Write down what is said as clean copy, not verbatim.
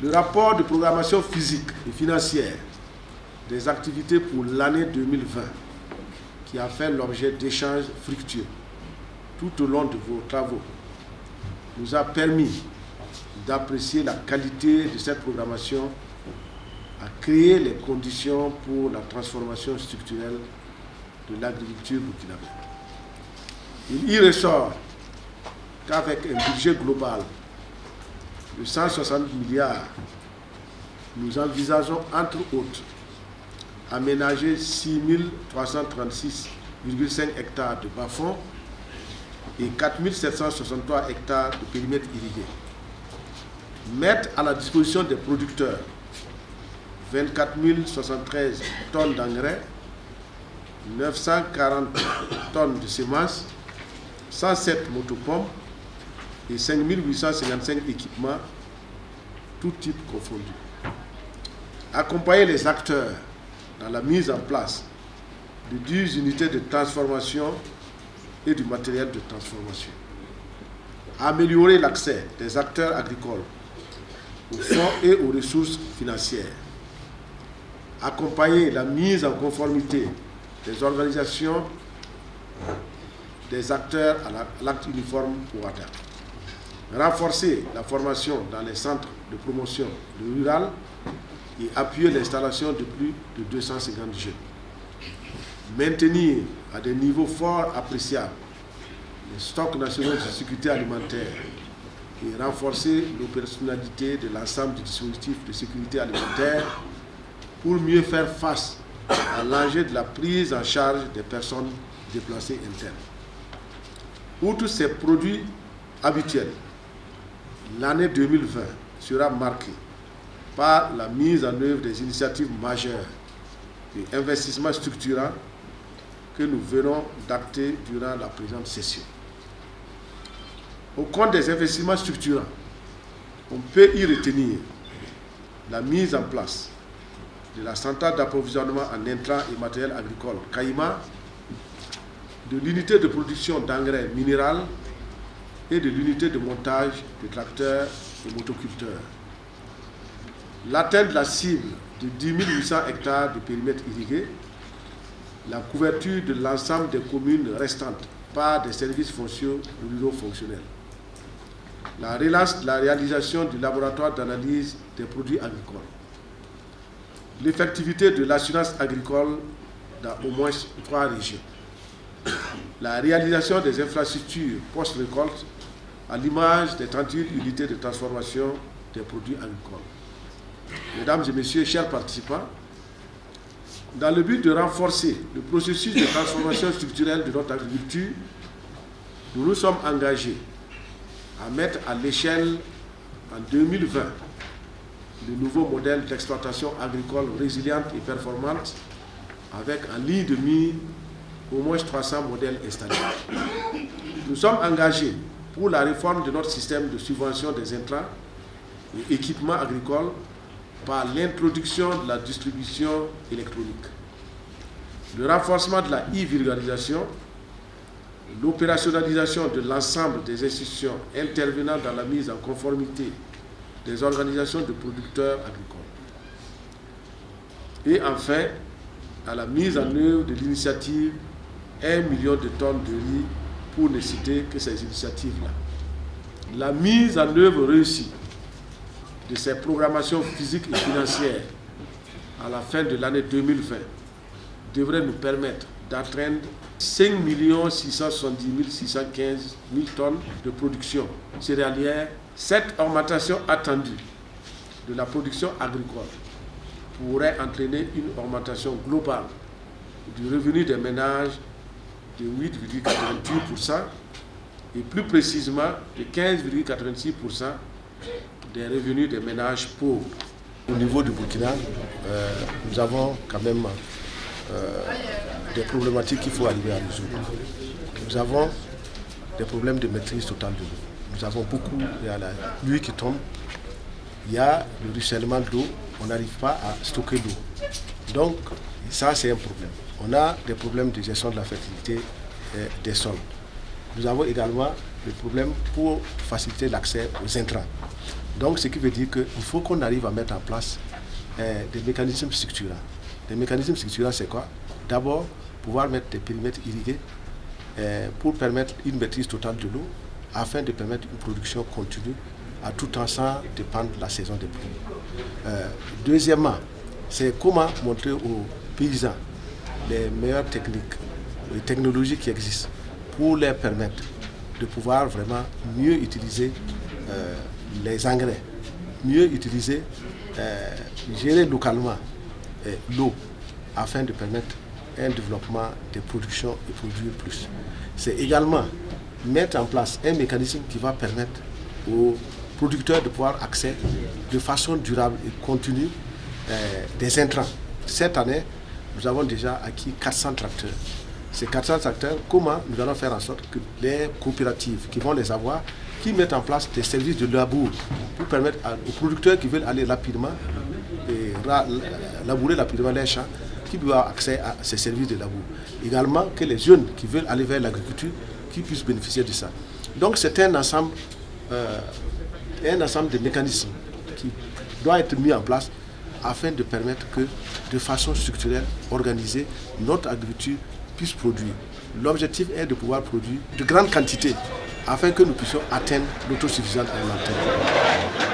Le rapport de programmation physique et financière des activités pour l'année 2020, qui a fait l'objet d'échanges fructueux tout au long de vos travaux, nous a permis d'apprécier la qualité de cette programmation, à créer les conditions pour la transformation structurelle de l'agriculture burkinabé. Il y ressort qu'avec un budget global de 160 milliards, nous envisageons entre autres aménager 6 336,5 hectares de bas-fonds et 4 763 hectares de périmètres irrigués. Mettre à la disposition des producteurs 24 073 tonnes d'engrais, 940 tonnes de semences, 107 motopompes et 5 855 équipements, tout type confondus. Accompagner les acteurs dans la mise en place de 10 unités de transformation et du matériel de transformation. Améliorer l'accès des acteurs agricoles aux fonds et aux ressources financières. Accompagner la mise en conformité des organisations des acteurs à l'acte uniforme pour WADA. Renforcer la formation dans les centres de promotion rurale et appuyer l'installation de plus de 250 jeunes. Maintenir à des niveaux forts appréciables les stocks nationaux de sécurité alimentaire et renforcer l'opérationnalité de l'ensemble du dispositif de sécurité alimentaire pour mieux faire face à l'enjeu de la prise en charge des personnes déplacées internes. Outre ces produits habituels, l'année 2020 sera marquée par la mise en œuvre des initiatives majeures et investissements structurants que nous venons d'acter durant la présente session. Au compte des investissements structurants, on peut y retenir la mise en place de la centrale d'approvisionnement en intrants et matériel agricole Caïma, de l'unité de production d'engrais minéral et de l'unité de montage de tracteurs et motoculteurs. L'atteinte de la cible de 10 800 hectares de périmètre irrigué, la couverture de l'ensemble des communes restantes par des services fonciers ruraux fonctionnels, la relance de la réalisation du laboratoire d'analyse des produits agricoles, l'effectivité de l'assurance agricole dans au moins 3 régions, la réalisation des infrastructures post-récolte à l'image des 38 unités de transformation des produits agricoles. Mesdames et messieurs, chers participants, dans le but de renforcer le processus de transformation structurelle de notre agriculture, nous nous sommes engagés à mettre à l'échelle en 2020 de nouveaux modèles d'exploitation agricole résiliente et performante avec en ligne de mire au moins 300 modèles installés. Nous sommes engagés pour la réforme de notre système de subvention des intrants et équipements agricoles par l'introduction de la distribution électronique, le renforcement de la e-vulgarisation, l'opérationnalisation de l'ensemble des institutions intervenant dans la mise en conformité des organisations de producteurs agricoles. Et enfin, à la mise en œuvre de l'initiative 1 million de tonnes de riz, pour ne citer que ces initiatives-là. La mise en œuvre réussie de ces programmations physiques et financières à la fin de l'année 2020 devrait nous permettre d'atteindre 5 670 615 000 tonnes de production céréalière. Cette augmentation attendue de la production agricole pourrait entraîner une augmentation globale du revenu des ménages de 8,88% et plus précisément de 15,86% des revenus des ménages pauvres. Au niveau du Burkina, nous avons quand même des problématiques qu'il faut arriver à résoudre. Nous avons des problèmes de maîtrise totale de l'eau. Nous avons beaucoup, il y a la pluie qui tombe, il y a le ruissellement d'eau, on n'arrive pas à stocker l'eau. Donc ça c'est un problème. On a des problèmes de gestion de la fertilité des sols. Nous avons également le problème pour faciliter l'accès aux intrants. Donc, ce qui veut dire qu'il faut qu'on arrive à mettre en place des mécanismes structurants. Les mécanismes structurants, c'est quoi? D'abord, pouvoir mettre des périmètres irrigués pour permettre une maîtrise totale de l'eau, afin de permettre une production continue à tout temps sans dépendre de la saison des pluies. Deuxièmement, c'est comment montrer aux paysans les meilleures techniques, les technologies qui existent pour leur permettre de pouvoir vraiment mieux utiliser les engrais, mieux utiliser, gérer localement l'eau afin de permettre un développement des productions et produire plus. C'est également mettre en place un mécanisme qui va permettre aux producteurs de pouvoir accéder de façon durable et continue des intrants. Cette année, nous avons déjà acquis 400 tracteurs. Ces 400 tracteurs, comment nous allons faire en sorte que les coopératives qui vont les avoir, qui mettent en place des services de labour pour permettre aux producteurs qui veulent aller rapidement et labourer rapidement les champs, qui doivent avoir accès à ces services de labour. Également que les jeunes qui veulent aller vers l'agriculture, qui puissent bénéficier de ça. Donc c'est un ensemble de mécanismes qui doit être mis en place afin de permettre que, de façon structurelle, organisée, notre agriculture puisse produire. L'objectif est de pouvoir produire de grandes quantités afin que nous puissions atteindre l'autosuffisance alimentaire.